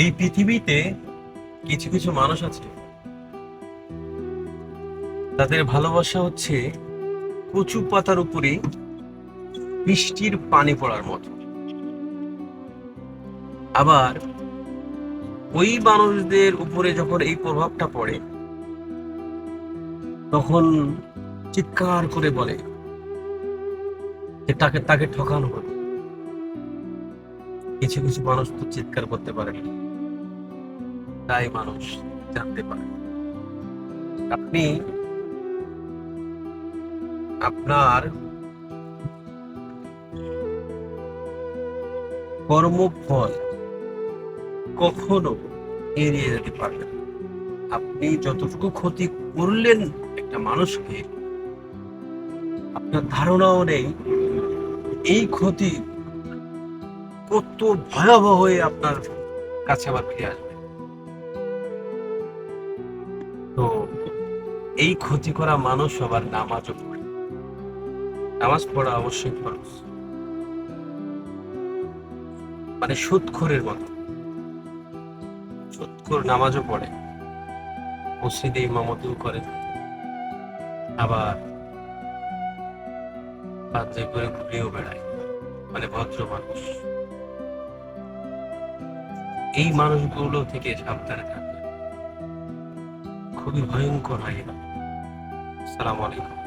এই পৃথিবীতে কিছু কিছু মানুষ আছে, তাদের ভালোবাসা হচ্ছে কচু পাতার উপরে বৃষ্টির পানি পড়ার মতো। আবার ওই মানুষদের উপরে যখন এই প্রভাবটা পড়ে, তখন চিৎকার করে বলে যে তাকে তাকে ঠকানো হলো। কিছু কিছু মানুষ তো চিৎকার করতে পারে না, তাই মানুষ জানতে পারে। আপনি আপনার কর্মফল কখনো এড়িয়ে যেতে পারবেন না। আপনি যতটুকু ক্ষতি করলেন একটা মানুষকে, আপনার ধারণাও নেই এই ক্ষতি কত ভয়াবহ হয়ে আপনার কাছে আবার ফিরে আসবে। তো এই ক্ষতি করা মানুষ আবার নামাজও পড়ে। নামাজ পড়া অবশ্যই ফরজ, মানে সুদখোরের মতো। সুদখোর নামাজও পড়ে, মসজিদে ইমামতিও করে, আবার পাঞ্জাবি করে ঘুরেও বেড়ায়, মানে ভদ্র মানুষ। এই মানুষগুলো থেকে সাবধানে থাকবে, খুবই ভয়ঙ্কর হয় এরা। আসসালামু আলাইকুম।